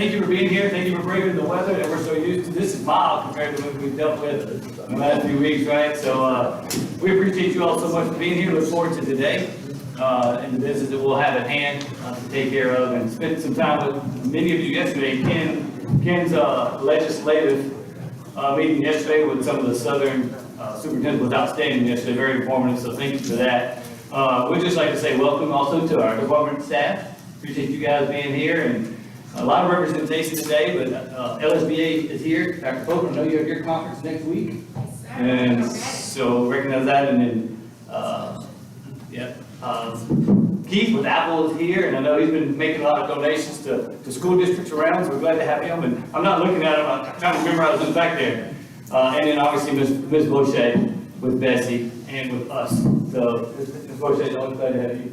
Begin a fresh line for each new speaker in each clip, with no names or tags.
thank you for being here. Thank you for braving the weather that we're so used to. This is mild compared to what we've dealt with in the last few weeks, right? So we appreciate you all so much for being here. Look forward to today and the business that we'll have at hand to take care of, and spend some time with many of you yesterday. Ken's legislative meeting yesterday with some of the Southern superintendents was outstanding yesterday, very informative, so thank you for that. We'd just like to say welcome also to our department staff. Appreciate you guys being here, and a lot of representation today, but LSBA is here. Dr. Pope, I know you have your conference next week. And so recognize that, and then, Keith with Apple is here, and I know he's been making a lot of donations to school districts around, so we're glad to have him. And I'm not looking at him, I'm trying to remember I was in back there. And then obviously Ms. Boucher with Bessie and with us. So Ms. Boucher, always glad to have you.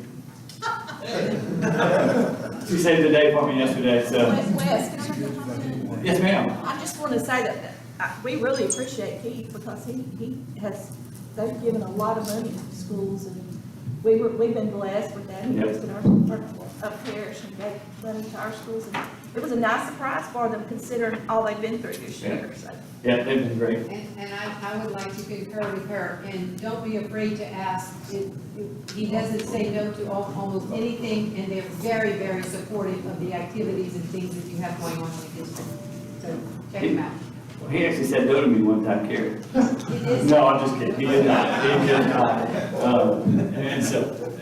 She saved the day for me yesterday, so.
Wes, can I make a comment?
Yes, ma'am.
I just want to say that we really appreciate Keith because they've given a lot of money to schools, and we've been blessed with that. He
Yep.
goes to our parish and gave money to our schools, and it was a nice surprise for them considering all they've been through this year, so.
Yeah, they've been great.
And I would like to concur with her, and don't be afraid to ask. He doesn't say no to almost anything, and they're very, very supportive of the activities and things that you have going on in the district. So check him out.
Well, he actually said no to me one time, Carrie.
It is.
No, I'm just kidding. He did not. He did not. And so,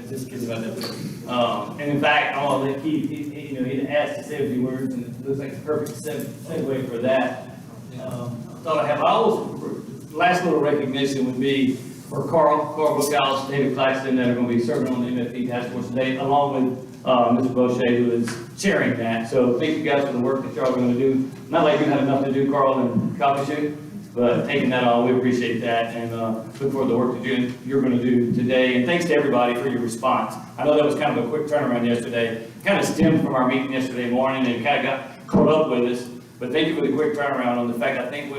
just kidding about that. And in fact, I want to let Keith, he asked to say a few words, and it looks like it's a perfect segue for that. Thought I have, last little recognition would be for Carl Bookhouse, David Claxton, that are going to be serving on the MFP task force today, along with Mr. Boucher, who is chairing that. So thank you guys for the work that y'all are going to do. Not like you have enough to do, Carl, and copy shoot, but taking that on, we appreciate that, and look forward to the work that you're going to do today. And thanks to everybody for your response. I know that was kind of a quick turnaround yesterday. Kind of stemmed from our meeting yesterday morning and kind of got caught up with us. But thank you for the quick turnaround on the fact I think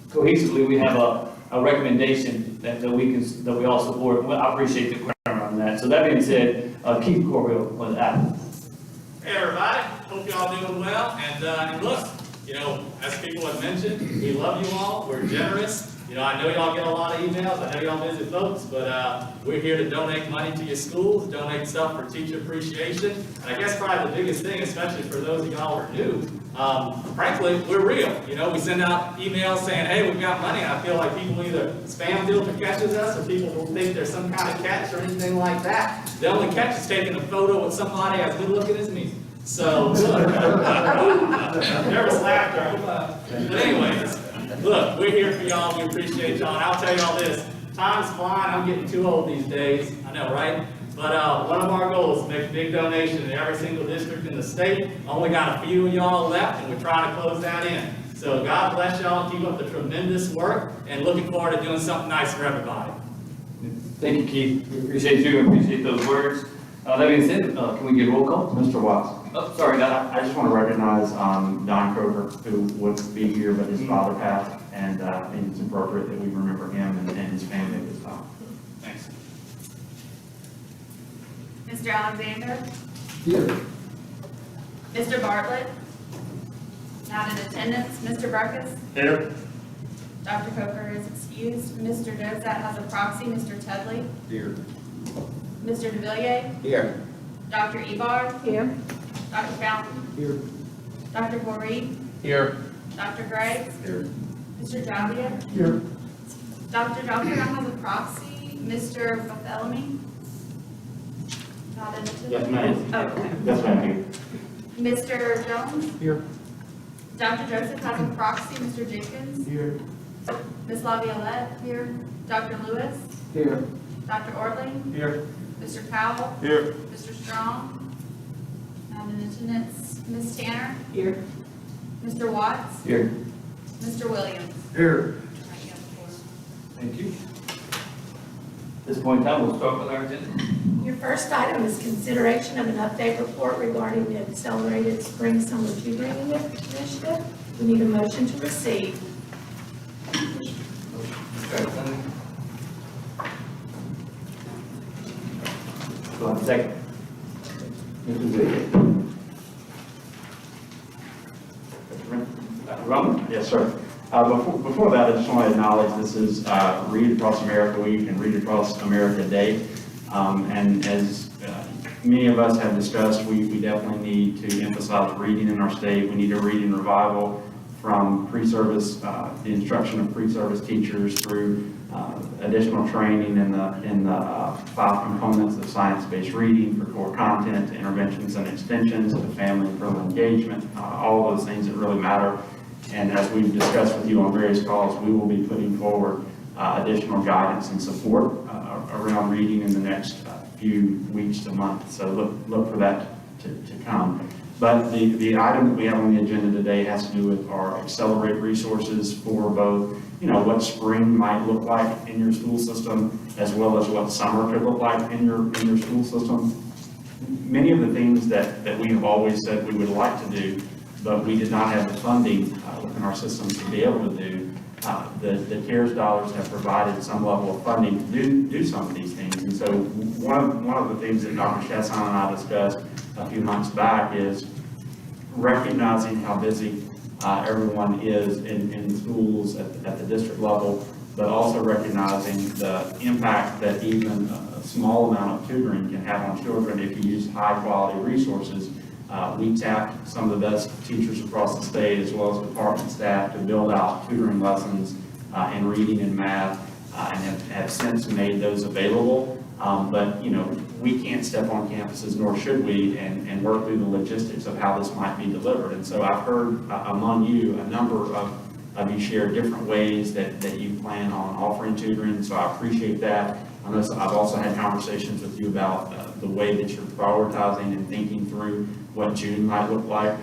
cohesively we have a recommendation that we all support. Well, I appreciate the quick turnaround on that. So that being said, Keith Corville with Apple.
Hey everybody, hope you all doing well. And look, as people have mentioned, we love you all. We're generous. I know y'all get a lot of emails. I know y'all busy folks, but we're here to donate money to your schools, donate stuff for teacher appreciation. And I guess probably the biggest thing, especially for those of y'all who are new, frankly, we're real. We send out emails saying, hey, we've got money. And I feel like people either spam filter catches us, or people will think there's some kind of catch or anything like that. The only catch is taking a photo with somebody as good looking as me. So, look, nervous laughter. But anyways, look, we're here for y'all. We appreciate y'all. And I'll tell y'all this, time's flying. I'm getting too old these days. I know, right? But one of our goals is to make a big donation in every single district in the state. Only got a few of y'all left, and we're trying to close that in. So God bless y'all. Keep up the tremendous work, and looking forward to doing something nice for everybody.
Thank you, Keith. We appreciate you. Appreciate those words. That being said, can we get a roll call?
Mr. Watts.
Oh, sorry, Don.
I just want to recognize Don Croker, who would be here, but his father passed, and I think it's appropriate that we remember him and his family at this time.
Thanks.
Mr. Alexander?
Here.
Mr. Bartlett? Not in attendance. Mr. Burkus?
Here.
Dr. Coker is excused. Mr. Dozat has a proxy. Mr. Tudley?
Here.
Mr. DeVilliers?
Here.
Dr. Ebar?
Here.
Dr. Fountain?
Here.
Dr. Voorhees?
Here.
Dr. Gray?
Here.
Mr. Javia?
Here.
Dr. Johnson has a proxy. Mr. Bartholomew? Not in attendance.
Yes, ma'am.
Oh, okay.
Yes, ma'am.
Mr. Jones?
Here.
Dr. Joseph has a proxy. Mr. Jenkins?
Here.
Ms. LaViolette here. Dr. Lewis?
Here.
Dr. Ortling?
Here.
Mr. Powell?
Here.
Mr. Strong? Not in attendance. Ms. Tanner?
Here.
Mr. Watts?
Here.
Mr. Williams?
Here.
Thank you. At this point in time, we'll start with our agenda.
Your first item is consideration of an update report regarding the accelerated spring summer tutoring initiative. We need a motion to receive.
Go on, second. Mr. Zig.
before that, I just want to acknowledge this is Read Across America Week and Read Across America Day. And as many of us have discussed, we definitely need to emphasize reading in our state. We need a reading revival from pre-service, the instruction of pre-service teachers through additional training in the 5 components of science-based reading for core content, interventions and extensions, to family and parental engagement, all of those things that really matter. And as we've discussed with you on various calls, we will be putting forward additional guidance and support around reading in the next few weeks to months. So look for that to come. But the item that we have on the agenda today has to do with our Accelerate resources for both, what spring might look like in your school system, as well as what summer could look like in your school system. Many of the things that we have always said we would like to do, but we did not have the funding within our systems to be able to do. The CARES dollars have provided some level of funding to do some of these things. And so one of the things that Dr. Chasson and I discussed a few months back is recognizing how busy everyone is in schools at the district level, but also recognizing the impact that even a small amount of tutoring can have on children if you use high quality resources. We tapped some of the best teachers across the state, as well as department staff, to build out tutoring lessons in reading and math, and have since made those available. But we can't step on campuses, nor should we, and work through the logistics of how this might be delivered. And so I've heard among you a number of you share different ways that you plan on offering tutoring, so I appreciate that. I know I've also had conversations with you about the way that you're prioritizing and thinking through what June might look like.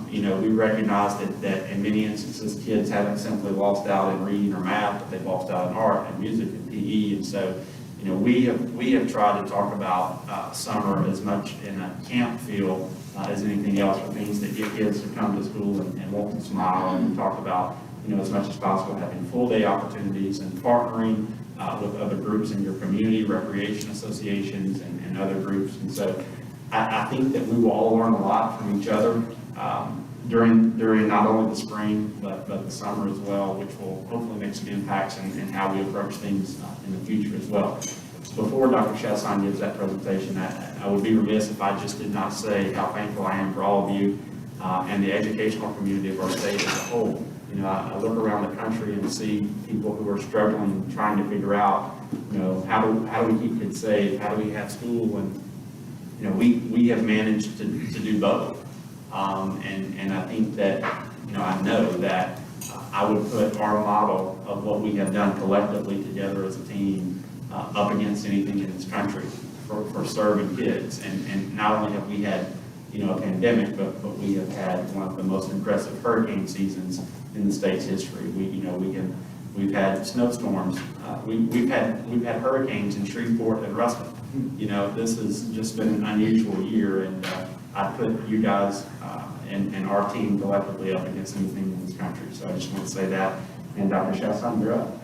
We recognize that in many instances, kids haven't simply lost out in reading or math, but they've lost out in art and music and PE. And so, we have tried to talk about summer as much in a camp feel as anything else, for things that get kids to come to school and want to smile. And we talk about, as much as possible, having full day opportunities and partnering with other groups in your community, recreation associations and other groups. And so I think that we will all learn a lot from each other during not only the spring, but the summer as well, which will hopefully make some impacts in how we approach things in the future as well. Before Dr. Chasson gives that presentation, I would be remiss if I just did not say how thankful I am for all of you and the educational community of our state as a whole. I look around the country and see people who are struggling, trying to figure out, how do we keep kids safe? How do we have school? And, we have managed to do both. And I think that, I know that I would put our model of what we have done collectively together as a team up against anything in this country for serving kids. And not only have we had, a pandemic, but we have had one of the most impressive hurricane seasons in the state's history. We've had snowstorms. We've had hurricanes in Shreveport and Ruston. This has just been an unusual year, and I put you guys and our team collectively up against anything in this country. So I just want to say that. And Dr. Chasson, you're up.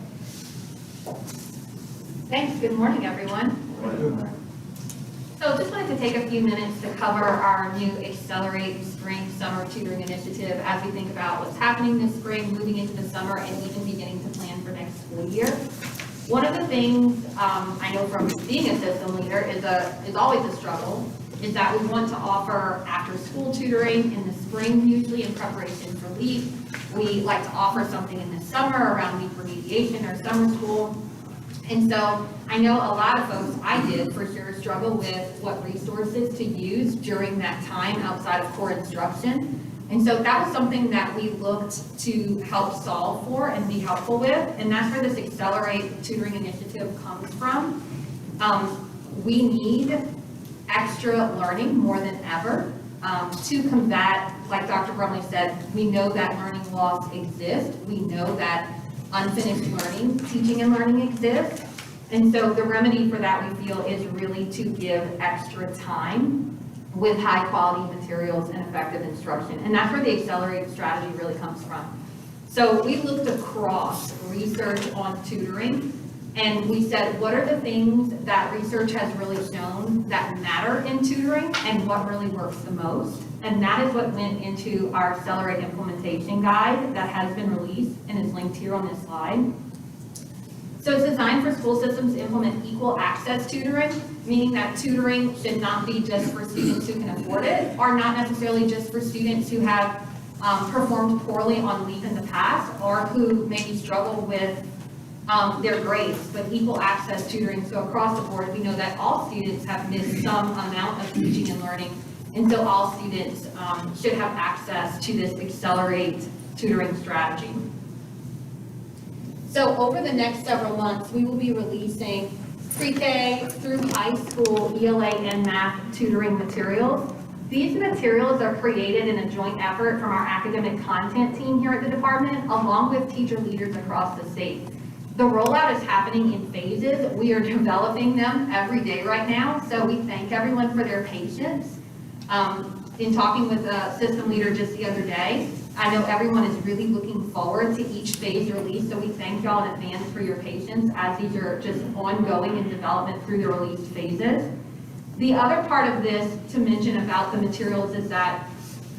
Thanks. Good morning, everyone. So just wanted to take a few minutes to cover our new Accelerate Spring Summer Tutoring Initiative as we think about what's happening this spring, moving into the summer, and even beginning to plan for next school year. One of the things I know from being a system leader is always a struggle, is that we want to offer after-school tutoring in the spring, usually in preparation for leave. We like to offer something in the summer around week remediation or summer school. And so I know a lot of folks, I did for sure, struggle with what resources to use during that time outside of core instruction. And so that was something that we looked to help solve for and be helpful with. And that's where this Accelerate Tutoring Initiative comes from. We need extra learning more than ever to combat, like Dr. Brumley said, we know that learning loss exists. We know that unfinished learning, teaching and learning exists. And so the remedy for that, we feel, is really to give extra time with high quality materials and effective instruction. And that's where the Accelerate strategy really comes from. So we looked across research on tutoring, And we said, what are the things that research has really shown that matter in tutoring and what really works the most? And that is what went into our Accelerate Implementation Guide that has been released and is linked here on this slide. So it's designed for school systems to implement equal access tutoring, meaning that tutoring should not be just for students who can afford it, or not necessarily just for students who have performed poorly on LEAP in the past, or who maybe struggle with their grades, but equal access tutoring. So across the board, we know that all students have missed some amount of teaching and learning, and so all students should have access to this Accelerate tutoring strategy. So over the next several months, we will be releasing pre-K through high school ELA and math tutoring materials. These materials are created in a joint effort from our academic content team here at the department, along with teacher leaders across the state. The rollout is happening in phases. We are developing them every day right now, so we thank everyone for their patience. In talking with a system leader just the other day, I know everyone is really looking forward to each phase release, so we thank y'all in advance for your patience as these are just ongoing in development through the released phases. The other part of this to mention about the materials is that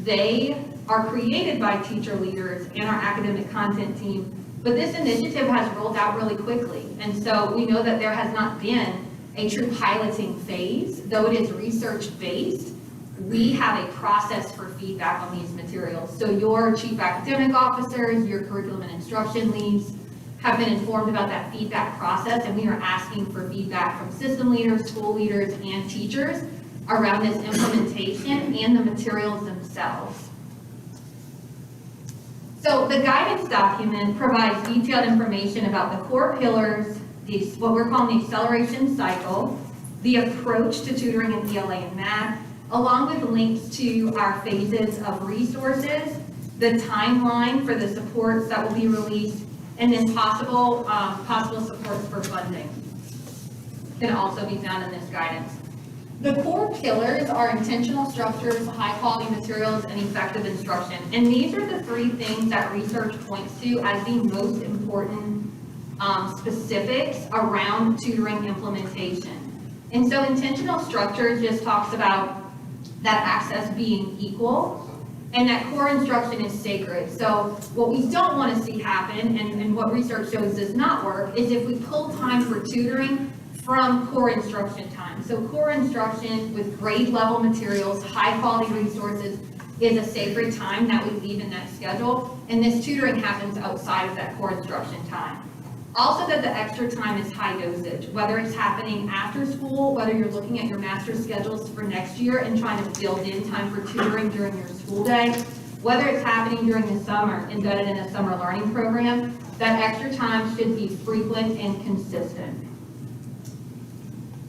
they are created by teacher leaders and our academic content team, but this initiative has rolled out really quickly. And so we know that there has not been a true piloting phase, though it is research-based. We have a process for feedback on these materials. So your chief academic officers, your curriculum and instruction leads have been informed about that feedback process, and we are asking for feedback from system leaders, school leaders, and teachers around this implementation and the materials themselves. So the guidance document provides detailed information about the core pillars, what we're calling the acceleration cycle, the approach to tutoring in ELA and math, along with links to our phases of resources, the timeline for the supports that will be released, and then possible supports for funding can also be found in this guidance. The core pillars are intentional structures, high quality materials, and effective instruction. And these are the three things that research points to as the most important specifics around tutoring implementation. And so intentional structures just talks about that access being equal, and that core instruction is sacred. So what we don't want to see happen, and what research shows does not work, is if we pull time for tutoring from core instruction time. So core instruction with grade level materials, high quality resources, is a sacred time that we leave in that schedule, and this tutoring happens outside of that core instruction time. Also that the extra time is high dosage, whether it's happening after school, whether you're looking at your master schedules for next year and trying to build in time for tutoring during your school day, whether it's happening during the summer, embedded in a summer learning program, that extra time should be frequent and consistent.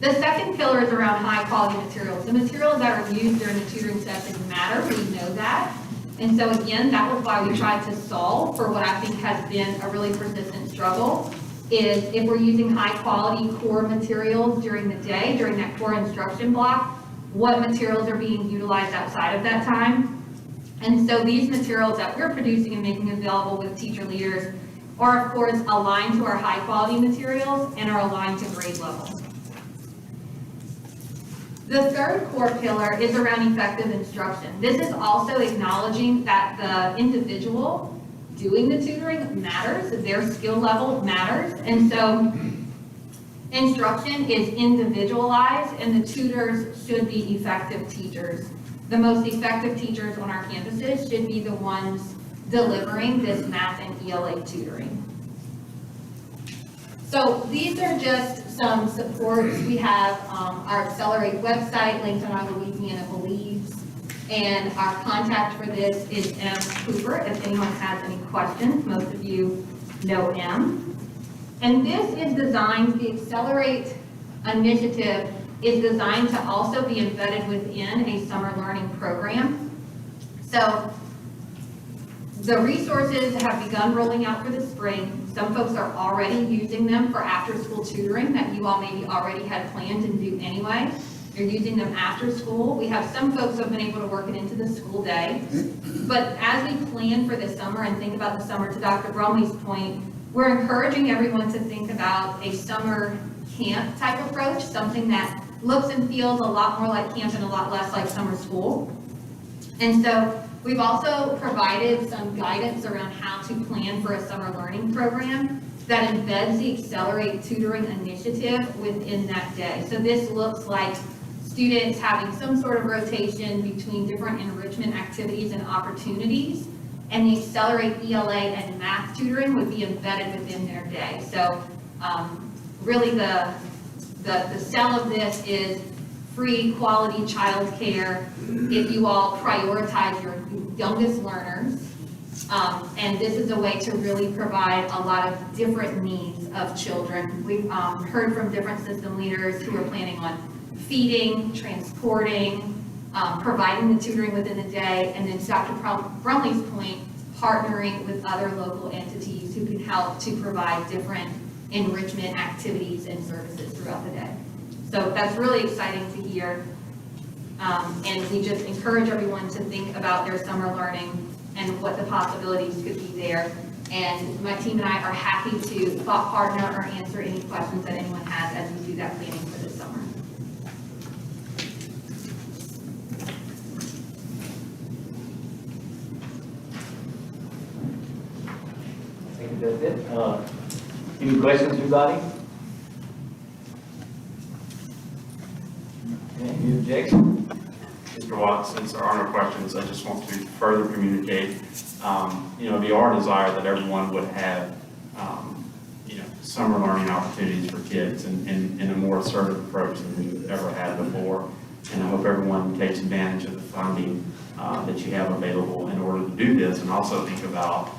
The second pillar is around high quality materials. The materials that are used during the tutoring session matter, we know that. And so again, that was why we tried to solve for what I think has been a really persistent struggle, is if we're using high quality core materials during the day, during that core instruction block, what materials are being utilized outside of that time. And so these materials that we're producing and making available with teacher leaders are of course aligned to our high quality materials and are aligned to grade level. The third core pillar is around effective instruction. This is also acknowledging that the individual doing the tutoring matters, their skill level matters, and so instruction is individualized and the tutors should be effective teachers. The most effective teachers on our campuses should be the ones delivering this math and ELA tutoring. So these are just some supports. We have our Accelerate website linked on our Louisiana Believes, and our contact for this is M. Cooper, if anyone has any questions. Most of you know M. And this is designed, the Accelerate initiative is designed to also be embedded within a summer learning program. So the resources have begun rolling out for the spring. Some folks are already using them for after-school tutoring that you all maybe already had planned to do anyway. You're using them after school. We have some folks who have been able to work it into the school day. But as we plan for the summer and think about the summer, to Dr. Bromley's point, we're encouraging everyone to think about a summer camp type approach, something that looks and feels a lot more like camp and a lot less like summer school. And so we've also provided some guidance around how to plan for a summer learning program that embeds the Accelerate Tutoring Initiative within that day. So this looks like students having some sort of rotation between different enrichment activities and opportunities, and the Accelerate ELA and math tutoring would be embedded within their day. So really the sell of this is free quality childcare if you all prioritize your youngest learners. And this is a way to really provide a lot of different needs of children. We've heard from different system leaders who are planning on feeding, transporting, providing the tutoring within the day, and then to Dr. Brumley's point, partnering with other local entities who can help to provide different enrichment activities and services throughout the day. So that's really exciting to hear. And we just encourage everyone to think about their summer learning and what the possibilities could be there. And my team and I are happy to thought partner or answer any questions that anyone has as we do that planning for this summer.
I think that's it. Any questions, anybody? Any objection?
Mr. Watts, since there are no questions, I just want to further communicate, the our desire that everyone would have, summer learning opportunities for kids in a more assertive approach than we've ever had before. And I hope everyone takes advantage of the funding that you have available in order to do this, and also think about,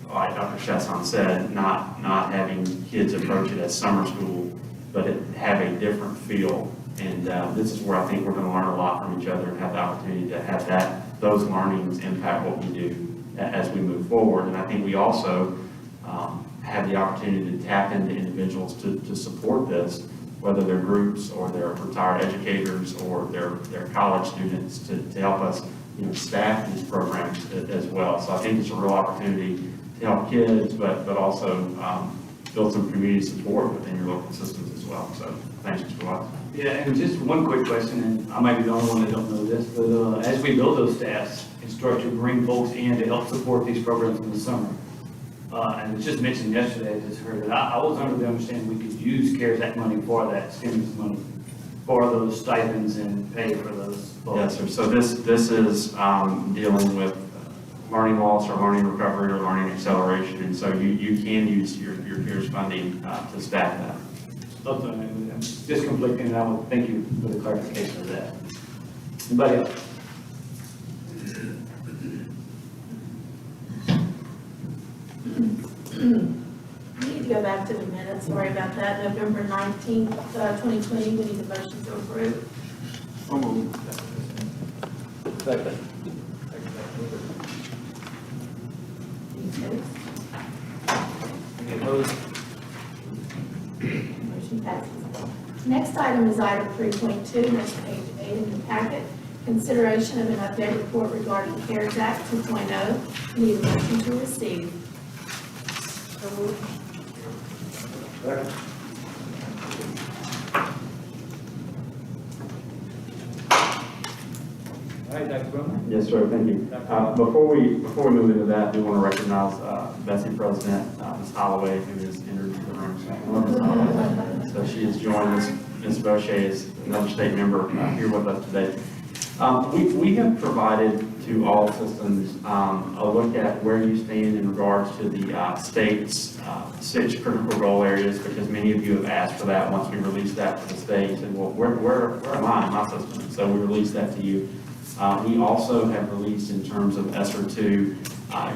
like Dr. Chasson said, not having kids approach it as summer school, but have a different feel. And this is where I think we're going to learn a lot from each other and have the opportunity to have those learnings impact what we do as we move forward. And I think we also have the opportunity to tap into individuals to support this, whether they're groups or they're retired educators or they're college students, to help us staff these programs as well. So I think it's a real opportunity to help kids, but also build some community support within your local systems as well. So thanks, Mr. Watts.
Yeah, and just one quick question, and I might be the only one that don't know this, but as we build those staffs, it's structured to bring folks in to help support these programs in the summer. And it was just mentioned yesterday, I just heard it. I was under the understanding we could use CARES Act money for that stimulus money, for those stipends and pay for those folks.
Yes, sir. So this is dealing with learning loss or learning recovery or learning acceleration, and so you can use your CARES funding to staff that.
I'm just conflicting, and I will thank you for the clarification of that. Anybody else?
We need to go back to the minutes, sorry about that, November 19th, 2020, we need a motion to approve.
Second. Any opposed?
Motion passes. Next item is item 3.2, next page 8 in the packet. Consideration of an update report regarding CARES Act 2.0. Need a motion to receive.
All right, Dr. Brumley.
Yes, sir. Thank you. Before we move into that, I do want to recognize Bessie President, Ms. Holloway, who has entered the room. So she has joined us. Ms. Boucher is another state member here with us today. We have provided to all systems a look at where you stand in regards to the state's 6 critical goal areas, because many of you have asked for that. Once we released that to the state, you said, well, where am I in my system? So we released that to you. We also have released, in terms of ESSER 2,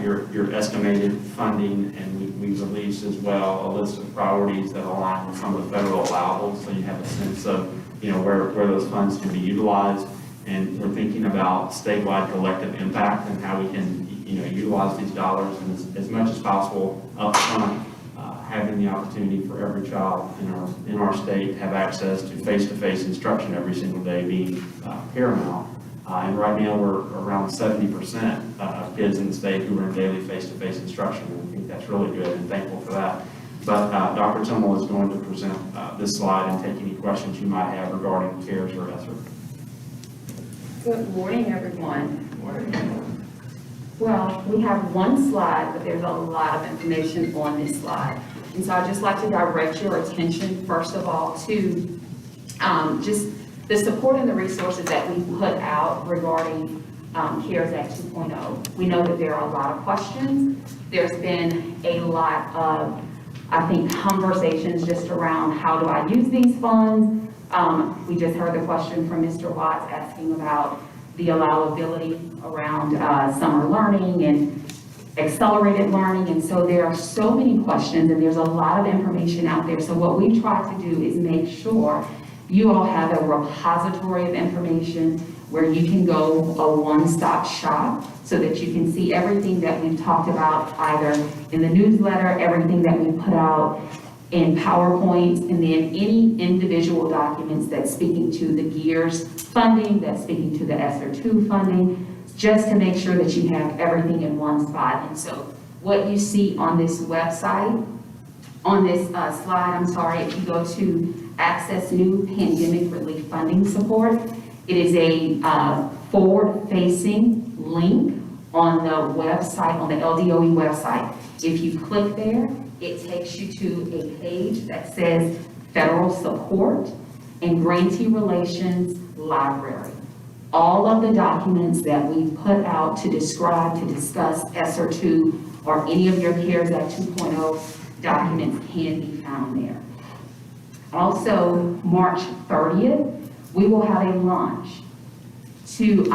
your estimated funding, and we released as well a list of priorities that align with some of the federal allowables, so you have a sense of where those funds can be utilized. And we're thinking about statewide collective impact and how we can utilize these dollars, and as much as possible up front, having the opportunity for every child in our state to have access to face-to-face instruction every single day being paramount. And right now we're around 70% of kids in the state who are in daily face-to-face instruction. And we think that's really good, and thankful for that. But Dr. Timmel is going to present this slide and take any questions you might have regarding CARES or ESSER.
Good morning, everyone. Well, we have one slide, but there's a lot of information on this slide. And so I'd just like to direct your attention, first of all, to just the support and the resources that we put out regarding CARES Act 2.0. We know that there are a lot of questions. There's been a lot of, I think, conversations just around how do I use these funds. We just heard the question from Mr. Watts asking about the allowability around summer learning and accelerated learning. And so there are so many questions and there's a lot of information out there. So what we try to do is make sure you all have a repository of information where you can go a one-stop shop so that you can see everything that we've talked about either in the newsletter, everything that we put out in PowerPoints, and then any individual documents that's speaking to the GEARS funding, that's speaking to the ESSER 2 funding, just to make sure that you have everything in one spot. And so what you see on this website, on this slide, if you go to Access New Pandemic Relief Funding Support, it is a forward-facing link on the website, on the LDOE website. If you click there, it takes you to a page that says Federal Support and Grantee Relations Library. All of the documents that we put out to describe, to discuss ESSER 2 or any of your CARES Act 2.0 documents can be found there. Also, March 30th, we will have a launch to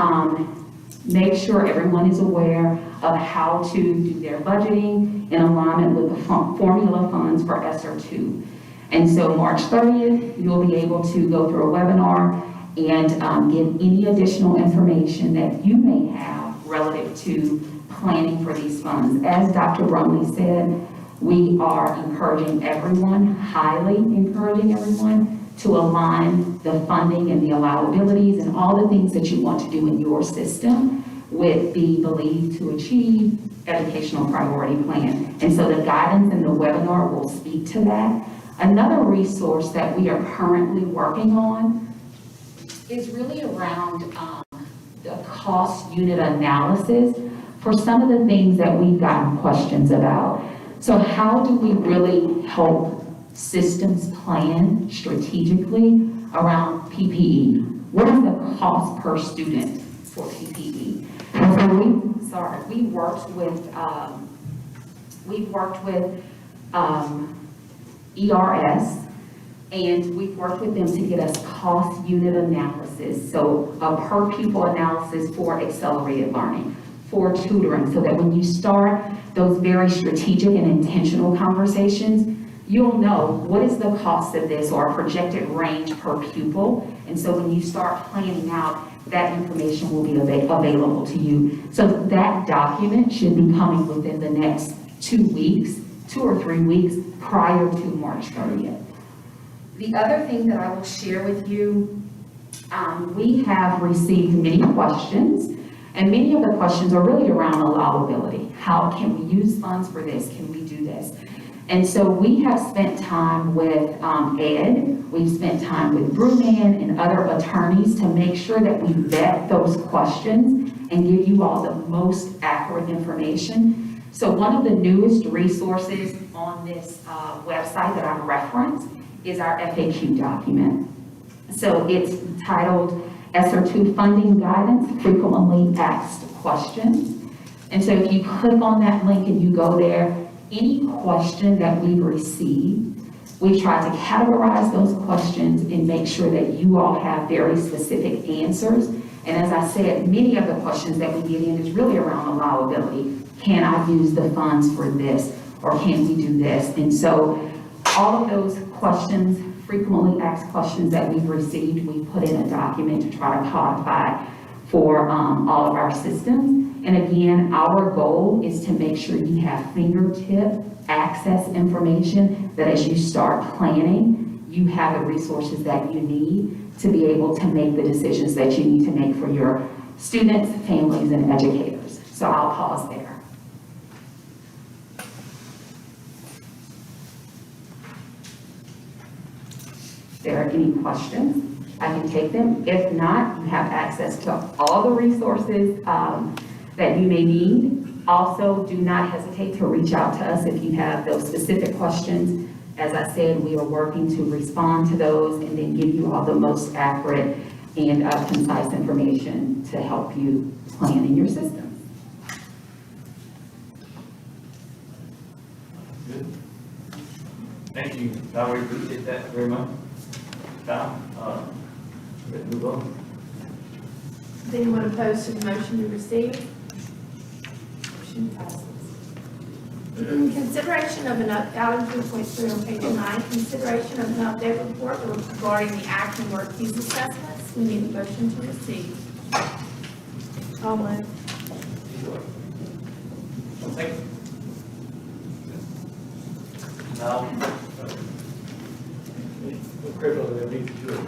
make sure everyone is aware of how to do their budgeting in alignment with the formula funds for ESSER 2. And so March 30th, you'll be able to go through a webinar and get any additional information that you may have relative to planning for these funds. As Dr. Brumley said, we are encouraging everyone, highly encouraging everyone, to align the funding and the allowabilities and all the things that you want to do in your system with the Believe to Achieve educational priority plan. And so the guidance in the webinar will speak to that. Another resource that we are currently working on is really around the cost unit analysis for some of the things that we've gotten questions about. So how do we really help systems plan strategically around PPE? What is the cost per student for PPE? And so we worked with ERS, and we've worked with them to get us cost unit analysis, so a per pupil analysis for accelerated learning, for tutoring, so that when you start those very strategic and intentional conversations, you'll know what is the cost of this or a projected range per pupil. And so when you start planning out, that information will be available to you. So that document should be coming within the next 2 weeks, 2 or 3 weeks prior to March 30th. The other thing that I will share with you, we have received many questions, and many of the questions are really around allowability. How can we use funds for this? Can we do this? And so we have spent time with Ed, we've spent time with Brewman and other attorneys to make sure that we vet those questions and give you all the most accurate information. So one of the newest resources on this website that I've referenced is our FAQ document. So it's titled ESSER 2 Funding Guidance, Frequently Asked Questions. And so if you click on that link and you go there, any question that we've received, we try to categorize those questions and make sure that you all have very specific answers. And as I said, many of the questions that we get in is really around allowability. Can I use the funds for this? Or can we do this? And so all of those questions, frequently asked questions that we've received, we put in a document to try to codify for all of our systems. And again, our goal is to make sure you have fingertip access information, that as you start planning, you have the resources that you need to be able to make the decisions that you need to make for your students, families, and educators. So I'll pause there. If there are any questions, I can take them. If not, you have access to all the resources that you may need. Also, do not hesitate to reach out to us if you have those specific questions. As I said, we are working to respond to those and then give you all the most accurate and concise information to help you plan in your system.
Good. Thank you, I really appreciate that very much. Kyle, ready to move on?
Is anyone opposed to the motion to receive? Motion passes. Consideration of item 3.3 on page 9, consideration of an update report regarding the act and work use assessments. We need a motion to receive.
I'll move.
Second. We're critical of the need to do it.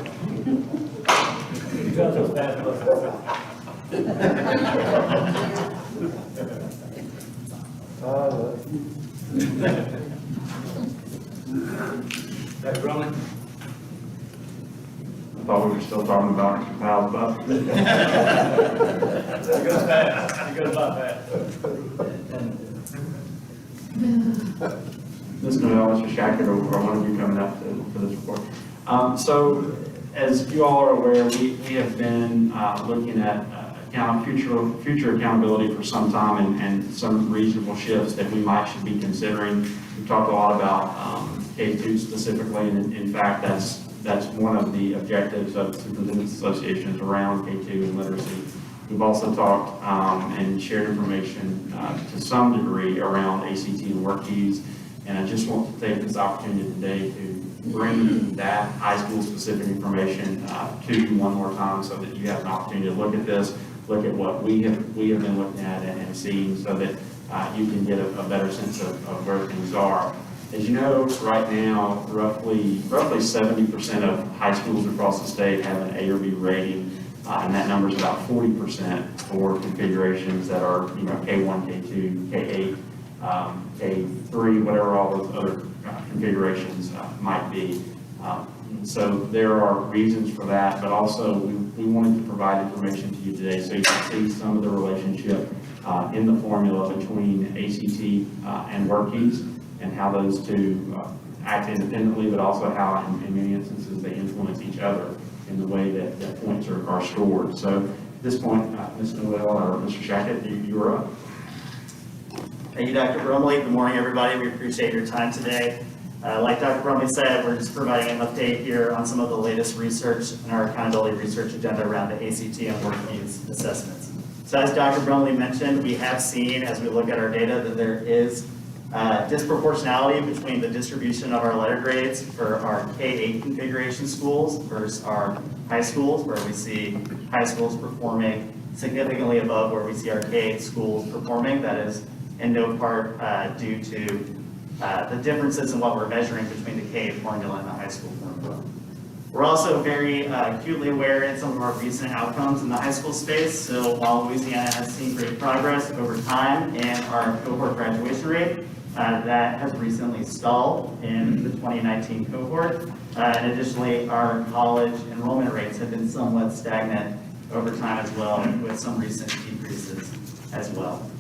You got those bad Dr. Brumley?
I thought we were still talking about Kyle's butt.
It goes fast, it goes about fast.
Ms. Noel, Mr. Shackett, or one of you coming up for this report. So, as you all are aware, we have been looking at future accountability for some time and some reasonable shifts that we should be considering. We've talked a lot about K-2 specifically, and in fact, that's one of the objectives of the Superintendents Association is around K-2 and literacy. We've also talked and shared information to some degree around ACT and work keys, and I just want to take this opportunity today to bring that high school specific information to you one more time so that you have an opportunity to look at this, look at what we have been looking at and seeing so that you can get a better sense of where things are. As you know, right now, roughly 70% of high schools across the state have an A or B rating, and that number is about 40% for configurations that are, K1, K2, K8, K3, whatever all those other configurations might be. So there are reasons for that, but also we wanted to provide information to you today so you can see some of the relationship in the formula between ACT and work keys, and how those two act independently, but also how in many instances they influence each other in the way that points are stored. So at this point, Ms. Noel or Mr. Shackett, you are up.
Thank you, Dr. Brumley. Good morning, everybody. We appreciate your time today. Like Dr. Brumley said, we're just providing an update here on some of the latest research in our accountability research agenda around the ACT and work needs assessments. So as Dr. Brumley mentioned, we have seen as we look at our data that there is disproportionality between the distribution of our letter grades for our K-8 configuration schools versus our high schools, where we see high schools performing significantly above where we see our K-8 schools performing. That is in no part due to the differences in what we're measuring between the K-8 formula and the high school formula. We're also very acutely aware in some of our recent outcomes in the high school space. So while Louisiana has seen great progress over time in our cohort graduation rate, that has recently stalled in the 2019 cohort. And additionally, our college enrollment rates have been somewhat stagnant over time as well, with some recent decreases as well.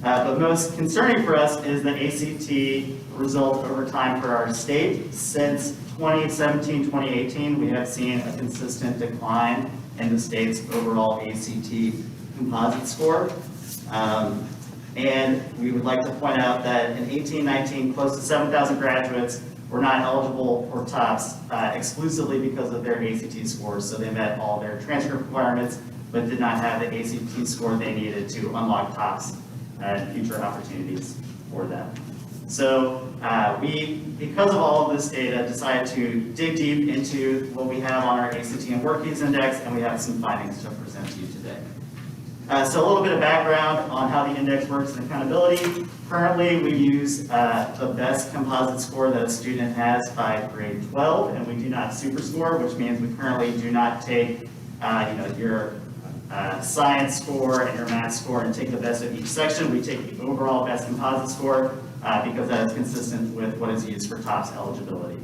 But most concerning for us is the ACT result over time for our state. Since 2017, 2018, we have seen a consistent decline in the state's overall ACT composite score. And we would like to point out that in 18-19, close to 7,000 graduates were not eligible for TOPS exclusively because of their ACT scores. So they met all their transcript requirements, but did not have the ACT score they needed to unlock TOPS and future opportunities for them. So we, because of all of this data, decided to dig deep into what we have on our ACT and work needs index, and we have some findings to present to you today. So a little bit of background on how the index works in accountability. Currently, we use the best composite score that a student has by grade 12, and we do not superscore, which means we currently do not take your science score and your math score and take the best of each section. We take the overall best composite score because that is consistent with what is used for TOPS eligibility.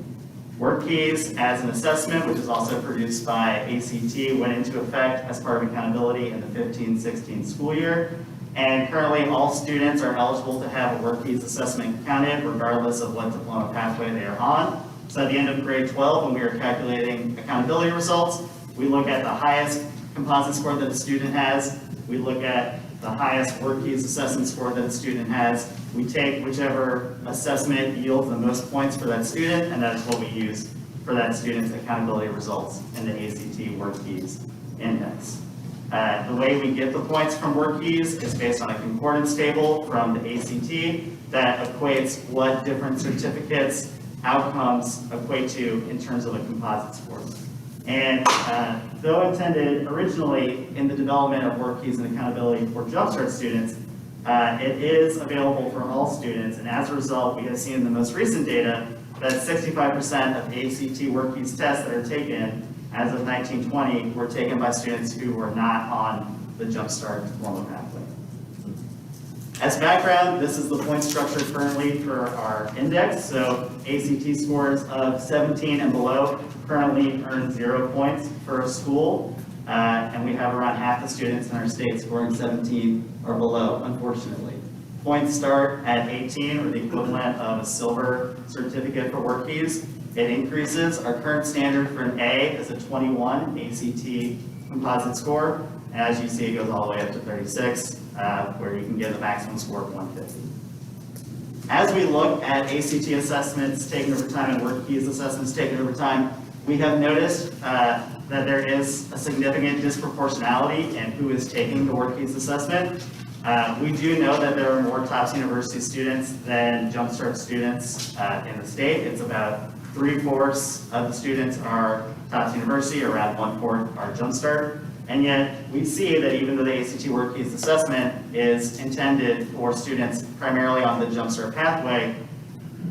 Work keys as an assessment, which is also produced by ACT, went into effect as part of accountability in the 15-16 school year. And currently, all students are eligible to have a work keys assessment counted regardless of what diploma pathway they are on. So at the end of grade 12, when we are calculating accountability results, we look at the highest composite score that the student has. We look at the highest work keys assessment score that the student has. We take whichever assessment yields the most points for that student, and that's what we use for that student's accountability results in the ACT work keys index. The way we get the points from work keys is based on a concordance table from the ACT that equates what different certificates outcomes equate to in terms of a composite score. And though intended originally in the development of work keys and accountability for Jumpstart students, it is available for all students, and as a result, we have seen in the most recent data that 65% of ACT work keys tests that are taken as of 1920 were taken by students who were not on the Jumpstart diploma pathway. As background, this is the point structure currently for our index. So ACT scores of 17 and below currently earn 0 points for a school. And we have around half the students in our state scoring 17 or below, unfortunately. Points start at 18, or the equivalent of a silver certificate for work keys. It increases. Our current standard for an A is a 21 ACT composite score. And as you see, it goes all the way up to 36, where you can get a maximum score of 150. As we look at ACT assessments taken over time and work keys assessments taken over time, we have noticed that there is a significant disproportionality in who is taking the work keys assessment. We do know that there are more TOPS University students than Jumpstart students in the state. It's about 3/4 of the students are TOPS University, around 1/4 are Jumpstart. And yet we see that even though the ACT work keys assessment is intended for students primarily on the Jumpstart pathway,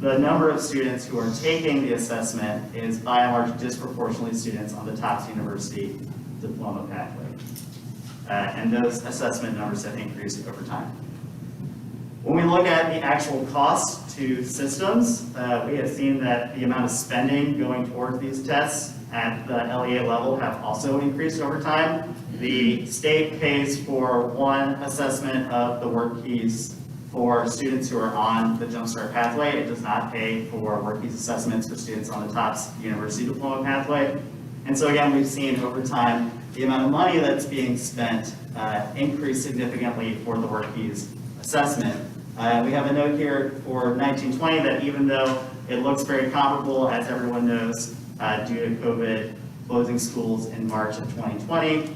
the number of students who are taking the assessment is by and large disproportionately students on the TOPS University diploma pathway. And those assessment numbers have increased over time. When we look at the actual cost to systems, we have seen that the amount of spending going towards these tests at the LEA level have also increased over time. The state pays for one assessment of the work keys for students who are on the Jumpstart pathway. It does not pay for work keys assessments for students on the TOPS University diploma pathway. And so again, we've seen over time the amount of money that's being spent increase significantly for the work keys assessment. We have a note here for 1920 that even though it looks very comparable, as everyone knows, due to COVID closing schools in March of 2020,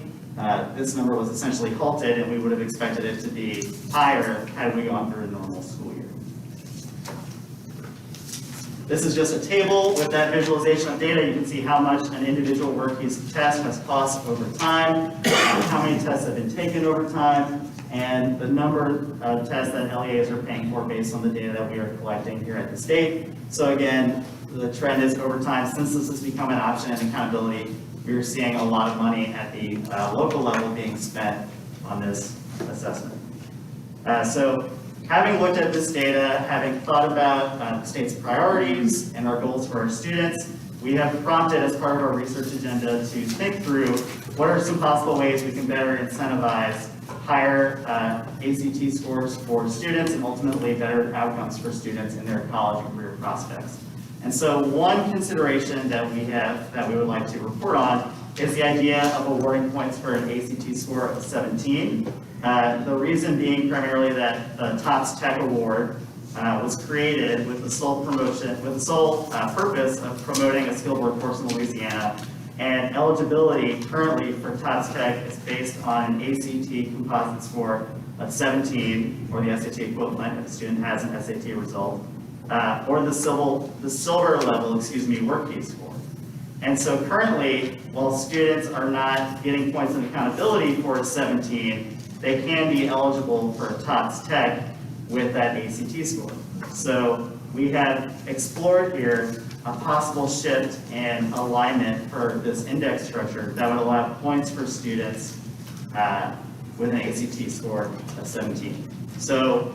this number was essentially halted, and we would have expected it to be higher had we gone through a normal school year. This is just a table with that visualization of data. You can see how much an individual work keys test has cost over time, how many tests have been taken over time, and the number of tests that LEAs are paying for based on the data that we are collecting here at the state. So again, the trend is over time, since this has become an option in accountability, we're seeing a lot of money at the local level being spent on this assessment. So having looked at this data, having thought about the state's priorities and our goals for our students, we have prompted as part of our research agenda to think through what are some possible ways we can better incentivize higher ACT scores for students and ultimately better outcomes for students in their college and career prospects. And so one consideration that we would like to report on is the idea of awarding points for an ACT score of 17. The reason being primarily that the TOPS Tech Award was created with the sole purpose of promoting a skilled workforce in Louisiana. And eligibility currently for TOPS Tech is based on an ACT composite score of 17, or the SAT equivalent if the student has an SAT result, or the silver level, work key score. And so currently, while students are not getting points in accountability for a 17, they can be eligible for a TOPS Tech with that ACT score. So we have explored here a possible shift in alignment for this index structure that would allow points for students with an ACT score of 17. So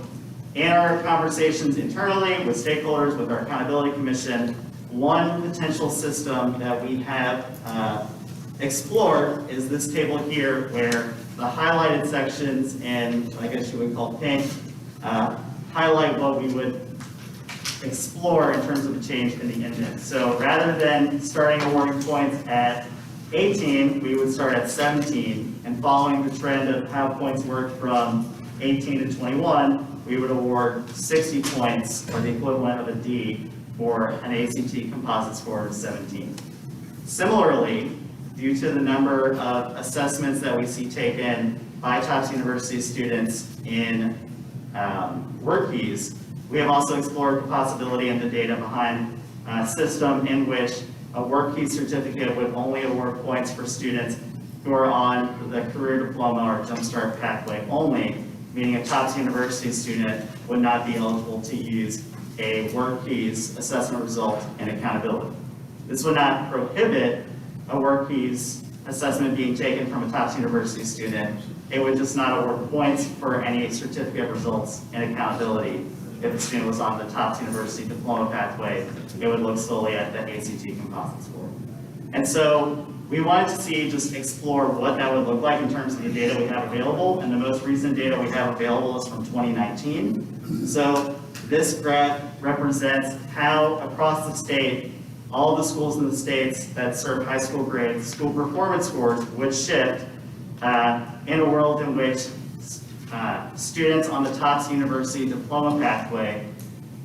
in our conversations internally with stakeholders, with our accountability commission, one potential system that we have explored is this table here, where the highlighted sections, and I guess you would call pink, highlight what we would explore in terms of a change in the index. So rather than starting awarding points at 18, we would start at 17, and following the trend of how points work from 18 to 21, we would award 60 points, or the equivalent of a D, for an ACT composite score of 17. Similarly, due to the number of assessments that we see taken by Tufts University students in work keys, we have also explored the possibility and the data behind a system in which a work key certificate would only award points for students who are on the career diploma or jumpstart pathway only, meaning a Tufts University student would not be eligible to use a work keys assessment result in accountability. This would not prohibit a work keys assessment being taken from a Tufts University student. It would just not award points for any certificate results in accountability. If the student was on the Tufts University diploma pathway, it would look solely at the ACT composite score. And so we wanted to see, just explore what that would look like in terms of the data we have available, and the most recent data we have available is from 2019. So this graph represents how across the state, all the schools in the states that serve high school grades, school performance scores would shift in a world in which students on the Tufts University diploma pathway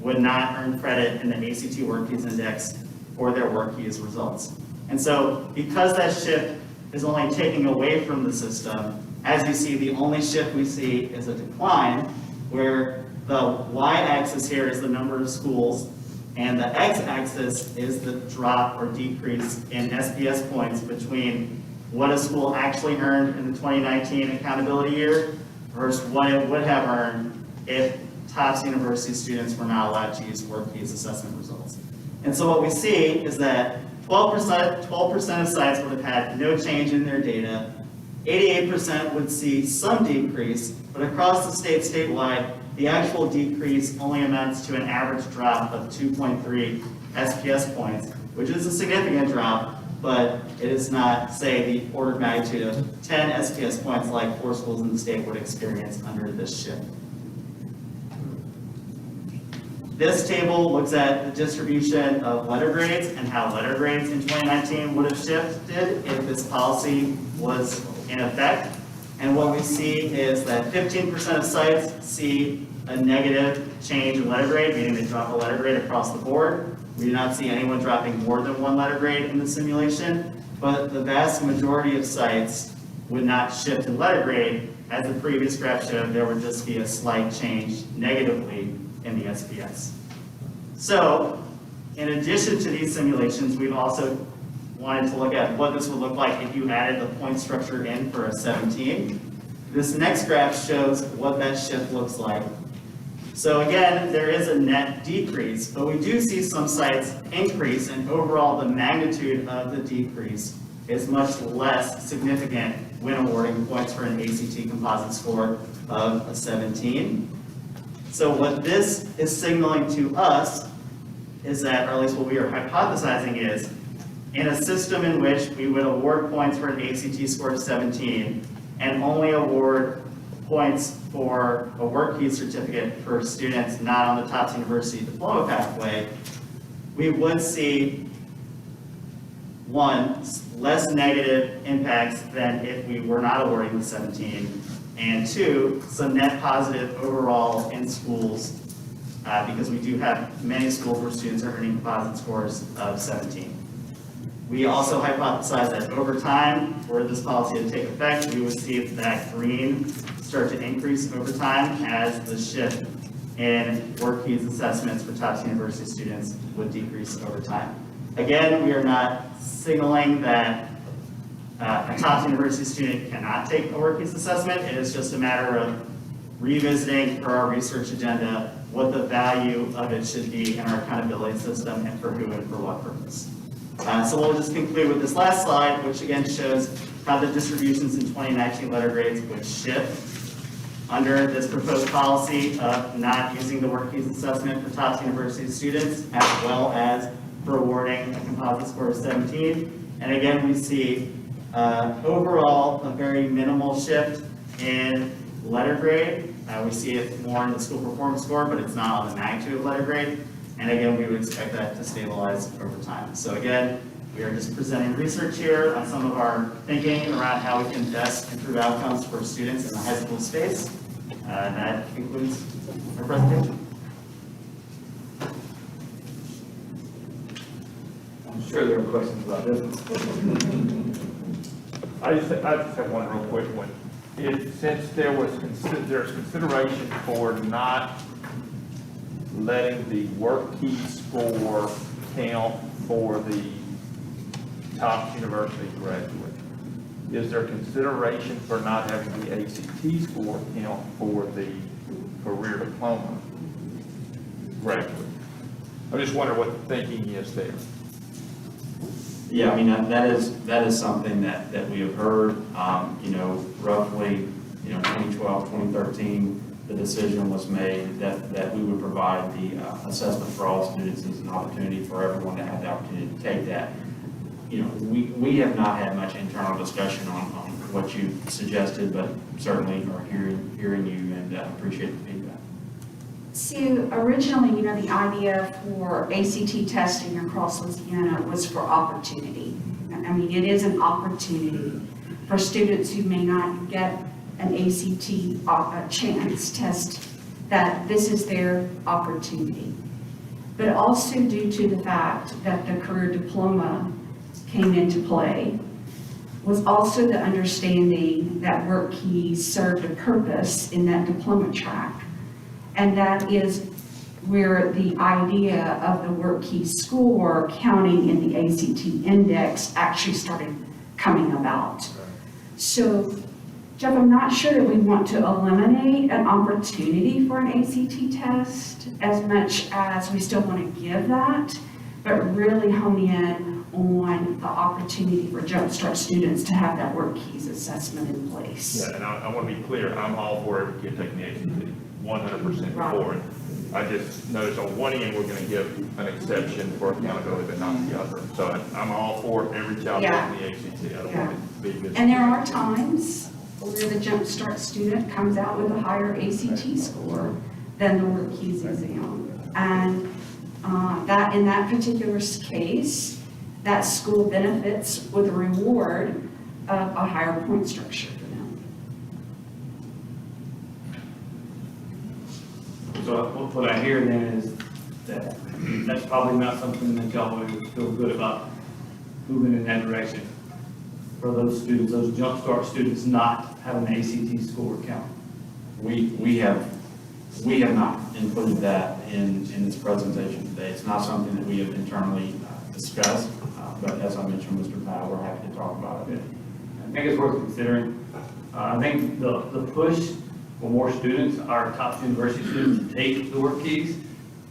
would not earn credit in the ACT Work Keys Index for their work keys results. And so because that shift is only taking away from the system, as you see, the only shift we see is a decline, where the y-axis here is the number of schools, and the x-axis is the drop or decrease in SPS points between what a school actually earned in the 2019 accountability year versus what it would have earned if Tufts University students were not allowed to use work keys assessment results. And so what we see is that 12% of sites would have had no change in their data, 88% would see some decrease, but across the state, statewide, the actual decrease only amounts to an average drop of 2.3 SPS points, which is a significant drop, but it is not, say, the order of magnitude of 10 SPS points like 4 schools in the state would experience under this shift. This table looks at the distribution of letter grades and how letter grades in 2019 would have shifted if this policy was in effect. And what we see is that 15% of sites see a negative change in letter grade, meaning they drop a letter grade across the board. We do not see anyone dropping more than 1 letter grade in the simulation, but the vast majority of sites would not shift in letter grade. As the previous graph showed, there would just be a slight change negatively in the SPS. So, in addition to these simulations, we've also wanted to look at what this would look like if you added the point structure in for a 17. This next graph shows what that shift looks like. So again, there is a net decrease, but we do see some sites increase, and overall the magnitude of the decrease is much less significant when awarding points for an ACT composite score of a 17. So what this is signaling to us is that, or at least what we are hypothesizing is, in a system in which we would award points for an ACT score of 17 and only award points for a work key certificate for students not on the Tufts University diploma pathway, we would see, 1, less negative impacts than if we were not awarding the 17, and 2, some net positive overall in schools, because we do have many schools where students are earning composite scores of 17. We also hypothesize that over time, were this policy to take effect, we would see that green start to increase over time as the shift in work keys assessments for Tufts University students would decrease over time. Again, we are not signaling that a Tufts University student cannot take a work keys assessment. It is just a matter of revisiting for our research agenda what the value of it should be in our accountability system and for who and for what purpose. So we'll just conclude with this last slide, which again shows how the distributions in 2019 letter grades would shift under this proposed policy of not using the work keys assessment for Tufts University students, as well as for awarding a composite score of 17. And again, we see overall a very minimal shift in letter grade. We see it more in the school performance score, but it's not on the magnitude of letter grade. And again, we would expect that to stabilize over time. So again, we are just presenting research here on some of our thinking around how we can best improve outcomes for students in the high school space. And that concludes our presentation.
I'm sure there are questions about this.
I just have one real quick one. Since there's consideration for not letting the work key score count for the top university graduate, is there consideration for not having the ACT score count for the career diploma graduate? I just wonder what the thinking is there.
Yeah, I mean, that is something that we have heard, roughly, 2012, 2013, the decision was made that we would provide the assessment for all students as an opportunity for everyone to have the opportunity to take that. We have not had much internal discussion on what you suggested, but certainly are hearing you and appreciate the feedback.
So originally, the idea for ACT testing across Louisiana was for opportunity. I mean, it is an opportunity for students who may not get an ACT chance test, that this is their opportunity. But also due to the fact that the career diploma came into play, was also the understanding that work keys served a purpose in that diploma track. And that is where the idea of the work key score counting in the ACT index actually started coming about. So, Jeff, I'm not sure that we want to eliminate an opportunity for an ACT test as much as we still want to give that, but really hone in on the opportunity for Jumpstart students to have that work keys assessment in place.
Yeah, and I want to be clear, I'm all for every kid taking the ACT, 100% for it. I just noticed on one end, we're going to give an exception for accountability, but not the other. So I'm all for every child taking the ACT. I don't want it to be good.
And there are times where the Jumpstart student comes out with a higher ACT score than the work keys exam. And that in that particular case, that school benefits with a reward of a higher point structure for them.
So what I hear then is that that's probably not something that y'all would feel good about moving in that direction for those students, those Jumpstart students not having an ACT score count.
We have not included that in this presentation today. It's not something that we have internally discussed, but as I mentioned, Mr. Powell, we're happy to talk about it.
I think it's worth considering. I think the push for more students, our top university students, to take the work keys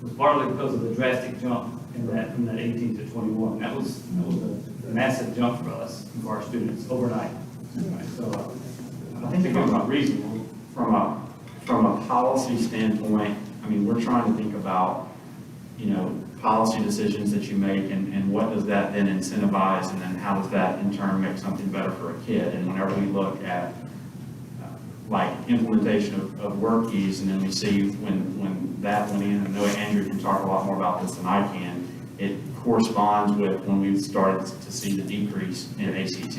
was partly because of the drastic jump in that from that 18 to 21. That was a massive jump for us and for our students overnight. Right, so I think it's about reasonable.
From a policy standpoint, I mean, we're trying to think about, policy decisions that you make and what does that then incentivize, and then how does that in turn make something better for a kid. And whenever we look at like implementation of work keys, and then we see when that went in, I know Andrew can talk a lot more about this than I can, it corresponds with when we started to see the decrease in ACT.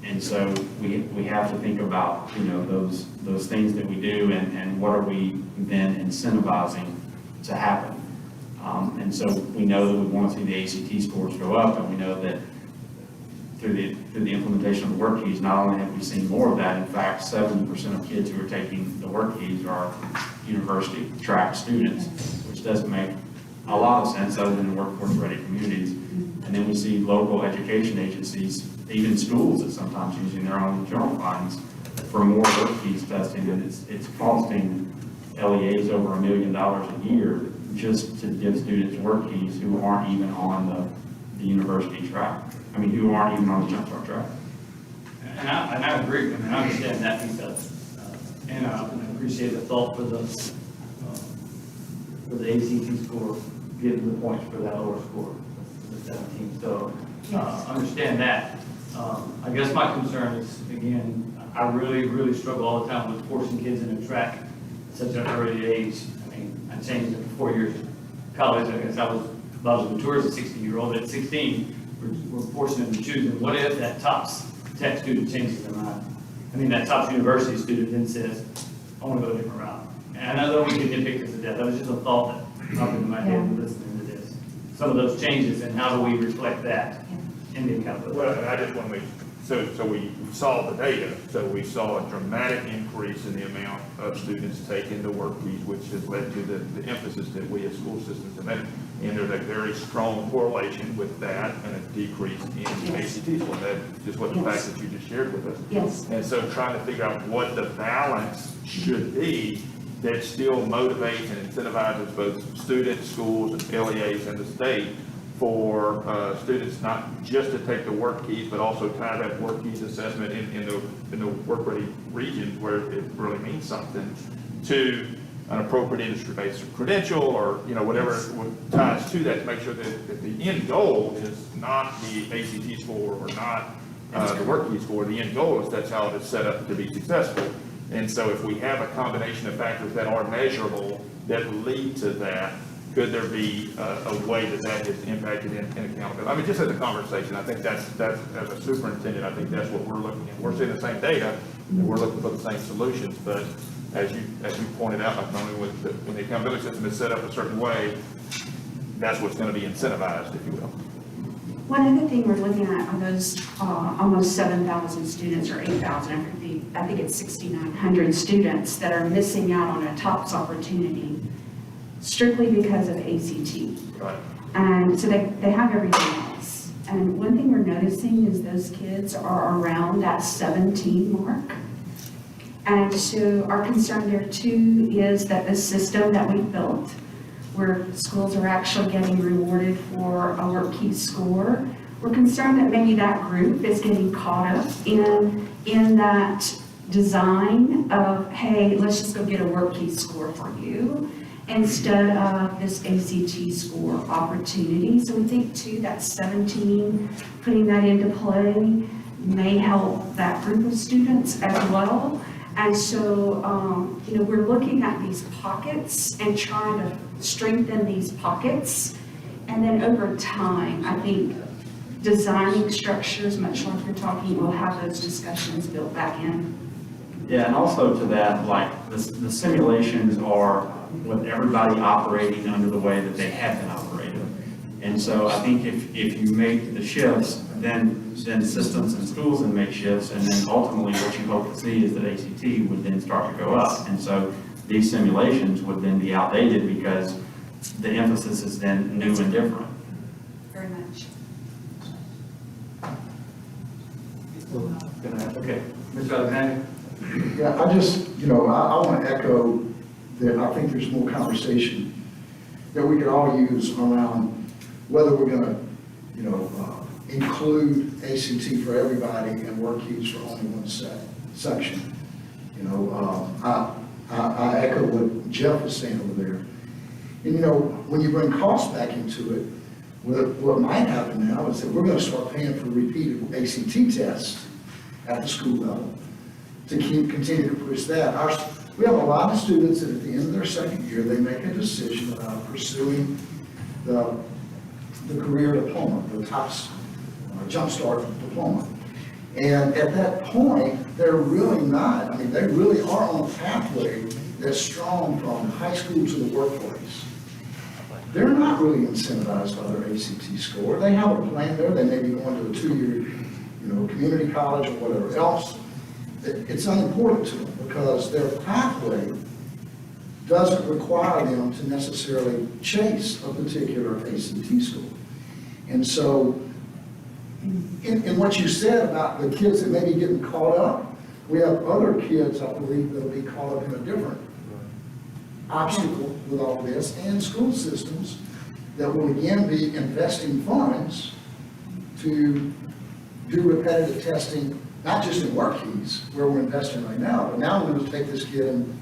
And so we have to think about, those things that we do and what are we then incentivizing to happen. And so we know that we want to see the ACT scores go up, and we know that through the implementation of the work keys, not only have we seen more of that, in fact, 70% of kids who are taking the work keys are university track students, which doesn't make a lot of sense other than in workforce-ready communities. And then we see local education agencies, even schools, that sometimes using their own general funds for more work keys testing, and it's costing LEAs over $1 million a year just to give students work keys who aren't even on the university track. I mean, who aren't even on the Jumpstart track.
And I agree. I mean, I understand that piece of it. And I appreciate the thought for the ACT score give the points for that lower score, the 17. So, understand that. I guess my concern is, again, I really struggle all the time with forcing kids into track at such an early age. I mean, I changed it for 4 years of college. I guess I was mature as a 16-year-old. At 16, we're forcing them to choose. And what if that TOPS tech student changes their mind? I mean, that TOPS university student then says, I want to go a different route. And I know that we can nitpick this to death. That was just a thought that popped into my head listening to this. Some of those changes, and how do we reflect that in the accountability?
Well, and I just want to make, so we saw the data, so we saw a dramatic increase in the amount of students taking the work keys, which has led to the emphasis that we as school systems have made. And there's a very strong correlation with that and a decrease in ACT score. That's just what the fact that you just shared with us.
Yes.
And so trying to figure out what the balance should be that still motivates and incentivizes both students, schools, and LEAs and the state for students not just to take the work keys, but also tie that work keys assessment in the work-ready region where it really means something to an appropriate industry-based credential or, whatever ties to that to make sure that the end goal is not the ACT score or not the work key score. The end goal is that's how it is set up to be successful. And so if we have a combination of factors that are measurable that lead to that, could there be a way that is impacted in accountability? I mean, just as a conversation, I think that's as a superintendent, I think that's what we're looking at. We're seeing the same data, and we're looking for the same solutions, but as you pointed out, like normally when the accountability system is set up a certain way, that's what's going to be incentivized, if you will.
One other thing we're looking at are those almost 7,000 students or 8,000, I think it's 6,900 students that are missing out on a TOPS opportunity strictly because of ACT.
Right.
And so they have everything else. And one thing we're noticing is those kids are around that 17 mark. And so our concern there too is that the system that we built, where schools are actually getting rewarded for a work key score, we're concerned that maybe that group is getting caught up in that design of, hey, let's just go get a work key score for you, instead of this ACT score opportunity. So we think too that 17, putting that into play may help that group of students as well. And so, we're looking at these pockets and trying to strengthen these pockets. And then over time, I think designing structures, much like you're talking, we'll have those discussions built back in.
Yeah, and also to that, like, the simulations are with everybody operating under the way that they have been operating. And so I think if you make the shifts, then systems and schools can make shifts, and then ultimately what you hope to see is that ACT would then start to go up. And so these simulations would then be outdated because the emphasis is then new and different.
Very much.
Okay, Mr. Alexander?
Yeah, I just, I want to echo that I think there's more conversation that we could all use around whether we're going to, include ACT for everybody and work keys for only one section. I echo what Jeff was saying over there. And, when you bring cost back into it, what might happen now is that we're going to start paying for repeated ACT tests at the school level to continue to push that. We have a lot of students that at the end of their second year, they make a decision about pursuing the career diploma, the TOPS Jumpstart diploma. And at that point, they're really not, they really are on a pathway that's strong from high school to the workplace. They're not really incentivized by their ACT score. They have a plan there. They may be going to a 2-year, community college or whatever else. It's unimportant to them because their pathway doesn't require them to necessarily chase a particular ACT score. And so, in what you said about the kids that may be getting caught up, we have other kids, I believe, that will be caught up in a different obstacle with all this, and school systems that will again be investing funds to do repetitive testing, not just in work keys, where we're investing right now, but now we're going to take this kid and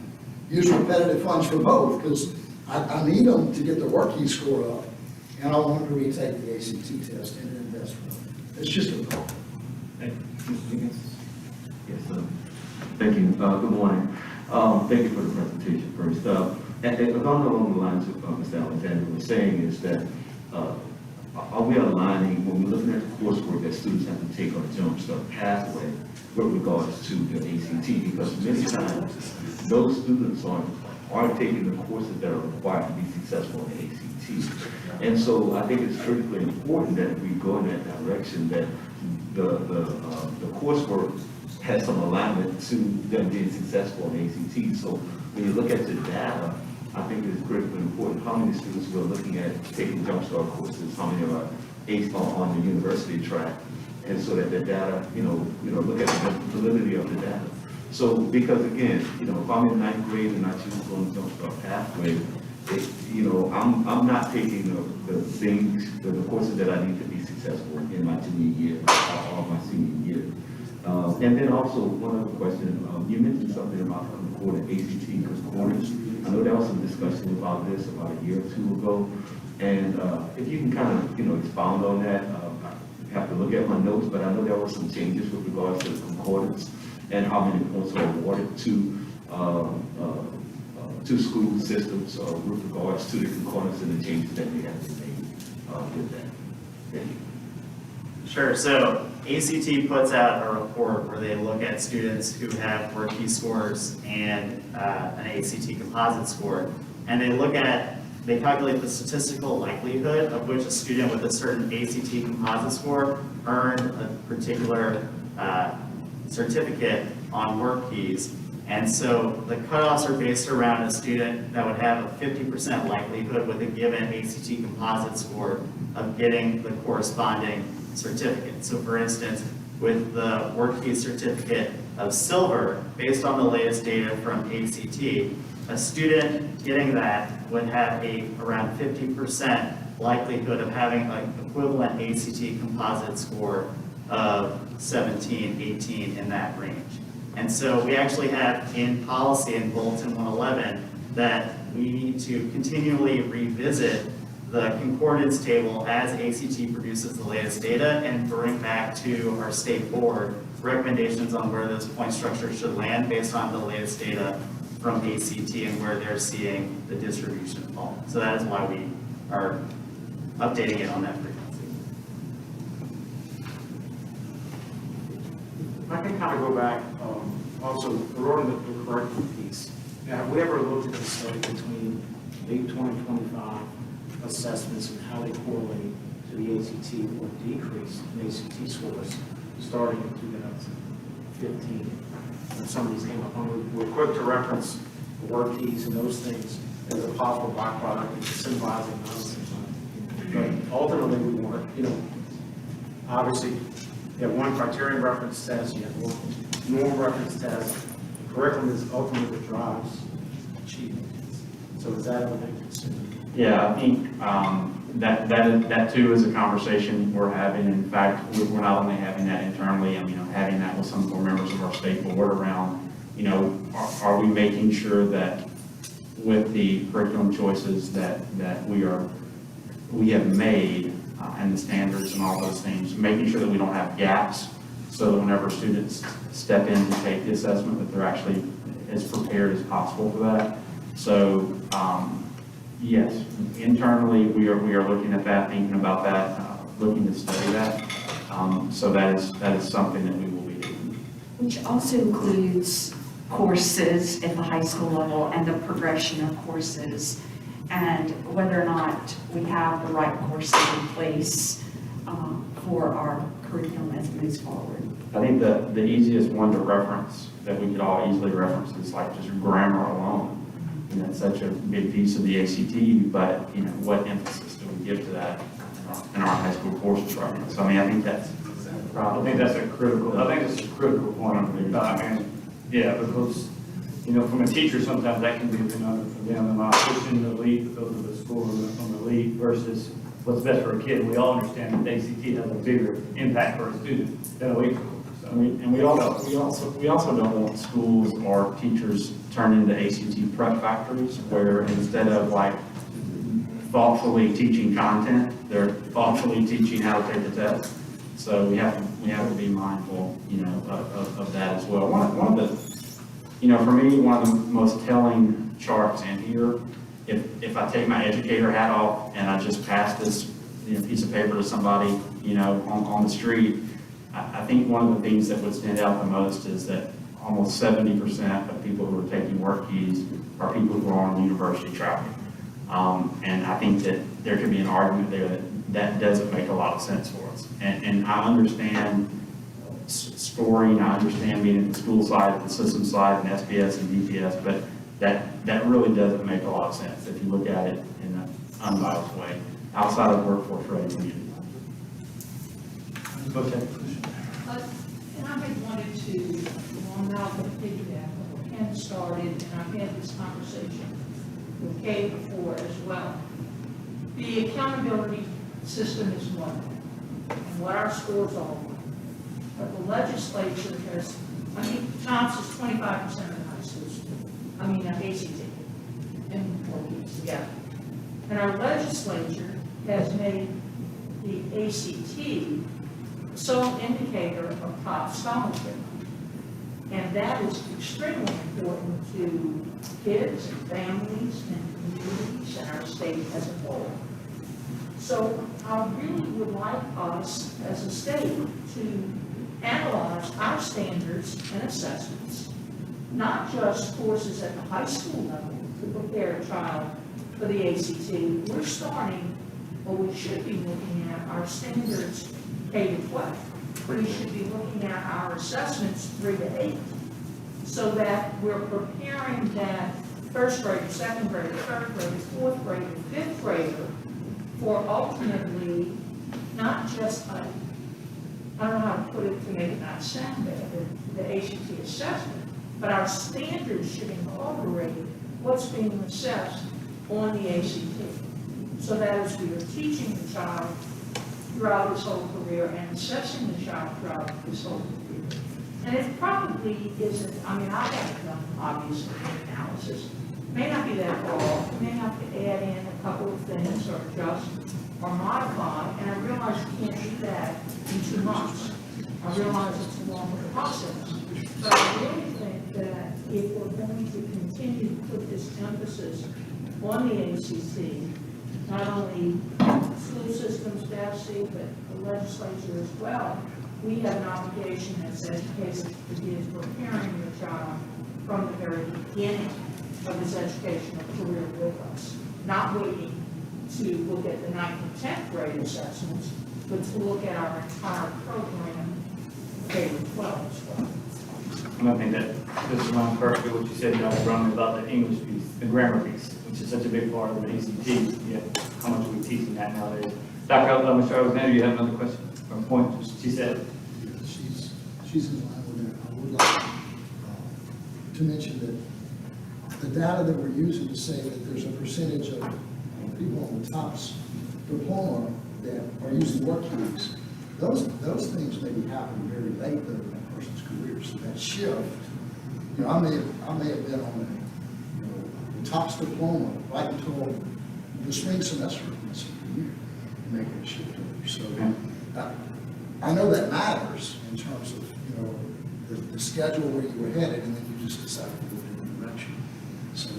use repetitive funds for both, because I need them to get the work key score up, and I want them to retake the ACT test and invest for them. It's just a thought.
Thank you. Mr. Jenkins?
Yes, sir. Thank you. Good morning. Thank you for the presentation first. Along the lines of Mr. Alexander was saying is that, are we aligning, when we're looking at the coursework that students have to take on a jumpstart pathway with regards to their ACT? Because many times, those students are taking the courses that are required to be successful in ACT. And so I think it's critically important that if we go in that direction, that the coursework has some alignment to them being successful in ACT. So when you look at the data, I think it's critically important how many students we're looking at taking jumpstart courses, how many are on the university track, and so that the data, look at the validity of the data. So because again, if I'm in ninth grade and I choose to go on the jumpstart pathway, I'm not taking the things, the courses that I need to be successful in my junior year or my senior year. And then also one other question, you mentioned something about concordant, ACT concordance. I know there was some discussion about this about a year or two ago. And if you can kind of, expound on that, I have to look at my notes, but I know there were some changes with regards to the concordance and how many points are awarded to school systems with regards to the concordance and the changes that they have been made with that. Thank you.
Sure, so ACT puts out a report where they look at students who have work key scores and an ACT composite score, and they calculate the statistical likelihood of which a student with a certain ACT composite score earned a particular certificate on work keys. And so the cutoffs are based around a student that would have a 50% likelihood with a given ACT composite score of getting the corresponding certificate. So for instance, with the work key certificate of silver, based on the latest data from ACT, a student getting that would have around 50% likelihood of having an equivalent ACT composite score of 17, 18 in that range. And so we actually have in policy in Bulletin 111 that we need to continually revisit the concordance table as ACT produces the latest data and bring back to our state board recommendations on where those point structures should land based on the latest data from ACT and where they're seeing the distribution fall. So that is why we are updating it on that frequency.
I can kind of go back, also regarding the curriculum piece. Now, have we ever looked at the study between 2025 assessments and how they correlate to the ACT or decrease in ACT scores starting in 2015? And some of these came up, we're quick to reference the work keys and those things as a possible byproduct of incentivizing nonsense. But ultimately, we want, obviously, you have one criterion reference test, you have one norm reference test. The curriculum is ultimately what drives achievement. So is that ever been considered?
Yeah, I think that too is a conversation we're having. In fact, we're not only having that internally, having that with some of our members of our state board around, are we making sure that with the curriculum choices that we have made and the standards and all those things, making sure that we don't have gaps, so that whenever students step in to take the assessment, that they're actually as prepared as possible for that. So, yes, internally, we are looking at that, thinking about that, looking to study that. So that is something that we will be doing.
Which also includes courses at the high school level and the progression of courses, and whether or not we have the right courses in place for our curriculum as it moves forward.
I think the easiest one to reference, that we could all easily reference, is like just grammar alone. And that's such a big piece of the ACT, but what emphasis do we give to that in our high school courses right now? So I think that's probably.
I think that's a critical point. Yeah, because, from a teacher, sometimes that can be a conundrum for them. Am I pushing the lead because of the score on the lead versus what's best for a kid? We all understand that ACT has a bigger impact for a student than a lead score.
We also don't want schools or teachers turned into ACT prep factories where instead of like thoughtfully teaching content, they're thoughtfully teaching how to take the test. So we have to be mindful, of that as well. One of the, for me, one of the most telling charts in here, if I take my educator hat off and I just pass this, piece of paper to somebody, on the street, I think one of the things that would stand out the most is that almost 70% of people who are taking work keys are people who are on university travel. And I think that there could be an argument there that doesn't make a lot of sense for us. And I understand scoring, I understand being at the school side, the system side, and SBS and DPS, but that really doesn't make a lot of sense if you look at it in an unbiased way, outside of workforce ready community. Okay.
And I had wanted to, on Malcolm piggyback, what Ken started, and I've had this conversation with Kay before as well. The accountability system is one thing, and what our schools all want. But the legislature has, Thompson's 25% of the high schools, ACT, and workings together. And our legislature has made the ACT sole indicator of top scholarship. And that is extremely important to kids and families and communities and our state as a whole. So I really would like us as a state to analyze our standards and assessments, not just courses at the high school level to prepare a child for the ACT. We're starting, or we should be looking at our standards K to 12. We should be looking at our assessments 3 to 8, so that we're preparing that first grader, second grader, third grader, fourth grader, fifth grader for ultimately not just I don't know how to put it to make it not sound bad, the ACT assessment, but our standards should incorporate what's being assessed on the ACT. So that as we are teaching the child throughout his whole career and assessing the child throughout his whole career. And it probably isn't, I haven't done, obviously, an analysis. May not be that far, you may have to add in a couple of things or adjust or modify, and I realize you can't do that in 2 months. I realize it's a longer process. But I really think that if we're going to continue to put this emphasis on the ACT, not only school systems, DAPC, but the legislature as well, we have an obligation as educators to begin preparing your child from the very beginning of his educational career with us. Not waiting to look at the 9th and 10th grade assessments, but to look at our entire program, K to 12 as well.
And I think that this aligns perfectly what you said, Dr. Brumley, about the English piece, the grammar piece, which is such a big part of the ACT. Yeah, how much are we teaching that nowadays? Mr. Alexander, you have another question or point? She said.
She's in line with that. I would like to mention that the data that we're using to say that there's a percentage of people on the TOPS diploma that are using work keys, those things may be happening very late in that person's career. So that shift, I may have been on the TOPS diploma right until the spring semester of my senior year, making a shift over. So I know that matters in terms of the schedule where you were headed, and then you just decided to go in a different direction. So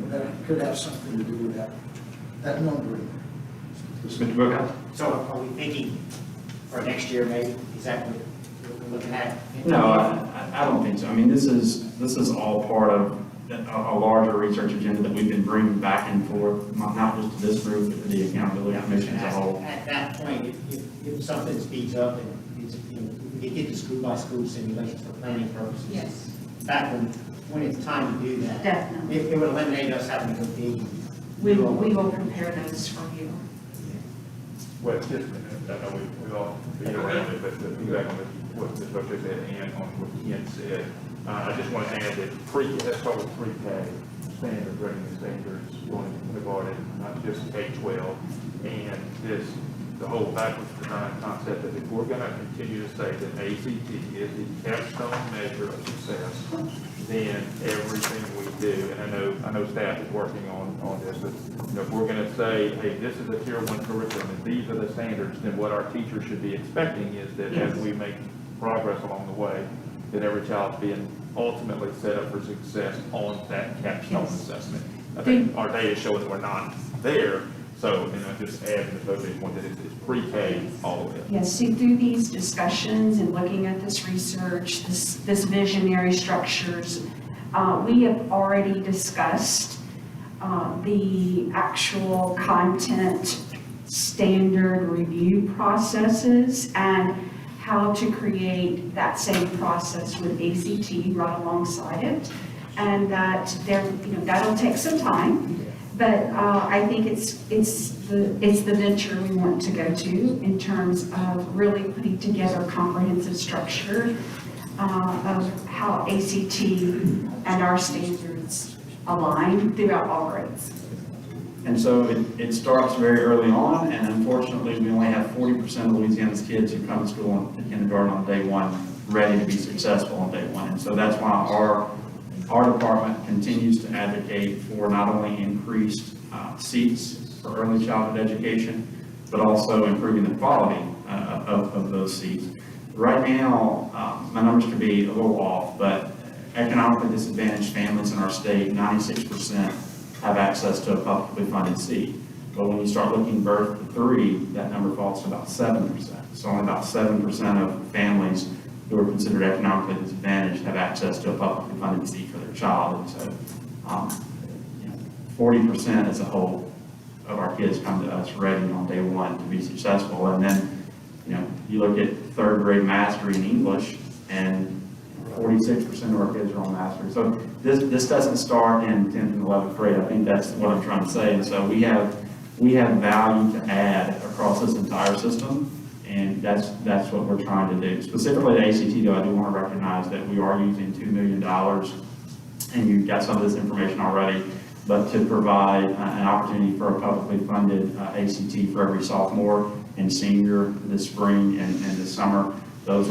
that could have something to do with that number.
Mr. Brookhouse?
So are we thinking for next year maybe? Is that what we're looking at?
No, I don't think so. This is all part of a larger research agenda that we've been bringing back and forth, not just to this group, but to the Accountability Commission as a whole.
At that point, if something speeds up and we get to school by school simulations for planning purposes.
Yes.
Back when it's time to do that.
Definitely.
It would eliminate us having to go dig.
We will prepare those for you.
Well, just, I know we all be around it, but to piggyback on what Ms. Butcher said and on what Ken said, I just want to add that let's start with pre-K standards, rating standards, going regarding not just K-12, and this the whole backwards design concept that if we're gonna continue to say that ACT is the capstone measure of success, then everything we do, and I know staff is working on this, but, you know, if we're gonna say, hey, this is a tier 1 curriculum, and these are the standards, then what our teachers should be expecting is that as we make progress along the way, that every child's being ultimately set up for success on that capstone assessment. I think our data is showing that we're not there, so, and I just add to the point that it's pre-K all the way up.
Yes, see, through these discussions and looking at this research, this visionary structures, we have already discussed the actual content standard review processes and how to create that same process with ACT right alongside it. And that that'll take some time. But I think it's the venture we want to go to in terms of really putting together a comprehensive structure of how ACT and our standards align throughout all grades.
And so it starts very early on, and unfortunately, we only have 40% of Louisiana's kids who come to school in kindergarten on day one ready to be successful on day one. And so that's why our department continues to advocate for not only increased seats for early childhood education, but also improving the quality of those seats. Right now, my numbers could be a little off, but economically disadvantaged families in our state, 96% have access to a publicly funded seat. But when you start looking birth to 3, that number falls to about 7%. So only about 7% of families who are considered economically disadvantaged have access to a publicly funded seat for their child. And so 40% as a whole of our kids come to us ready on day one to be successful. And then, you look at 3rd grade mastery in English, and 46% of our kids are on mastery. So this doesn't start in 10th and 11th grade. I think that's what I'm trying to say. And so we have value to add across this entire system. And that's what we're trying to do. Specifically to ACT, though, I do want to recognize that we are using $2 million, and you've got some of this information already, but to provide an opportunity for a publicly funded ACT for every sophomore and senior this spring and this summer. Those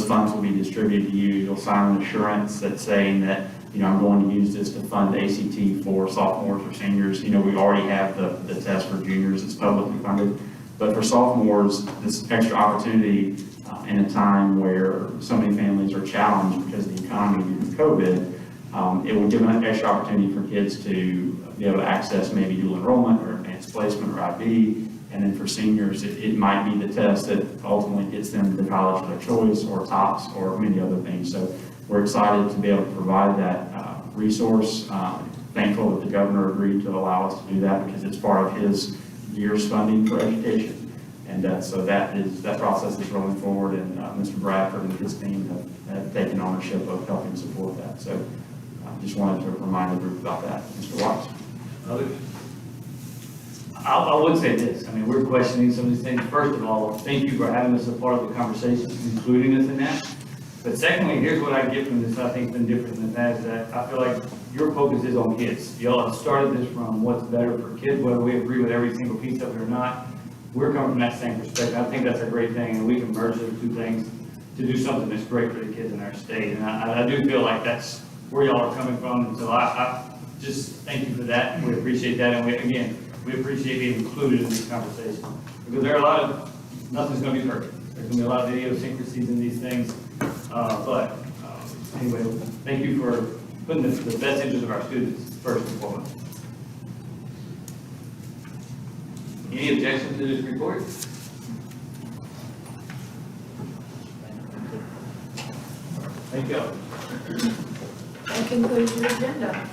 funds will be distributed to you. You'll sign an assurance that's saying that, I'm going to use this to fund ACT for sophomores or seniors. We already have the test for juniors. It's publicly funded. But for sophomores, this extra opportunity in a time where so many families are challenged because of the economy due to COVID, it will give an extra opportunity for kids to be able to access maybe dual enrollment or advanced placement or IB. And then for seniors, it might be the test that ultimately gets them to college of their choice or TOPS or many other things. So we're excited to be able to provide that resource. Thankful that the governor agreed to allow us to do that because it's part of his year's funding for education. And so that process is rolling forward, and Mr. Bradford and his team have taken ownership of helping support that. So I just wanted to remind the group about that. Mr. Watts.
I would say this, we're questioning some of these things. First of all, thank you for having us a part of the conversation, including us in that. But secondly, here's what I get from this, I think has been different in the past, that I feel like your focus is on kids. Y'all have started this from what's better for kids, whether we agree with every single piece of it or not. We're coming from that same perspective. I think that's a great thing, and we can merge those two things to do something that's great for the kids in our state. And I do feel like that's where y'all are coming from, and so I just thank you for that. We appreciate that, and we appreciate being included in this conversation. Because there are nothing's going to be perfect. There's going to be a lot of idiosyncrasies in these things. But anyway, thank you for putting the best interest of our students first and foremost. Any objections to this report? Thank you.
That concludes your agenda.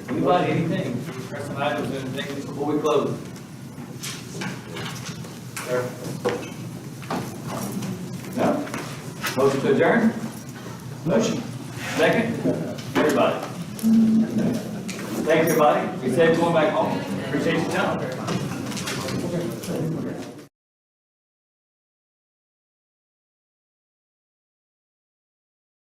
Anybody, anything? Pressing items, anything before we close? Sir? No? Motion to adjourn? Motion. Second? Everybody. Thanks, everybody. We said going back home. Appreciate your time.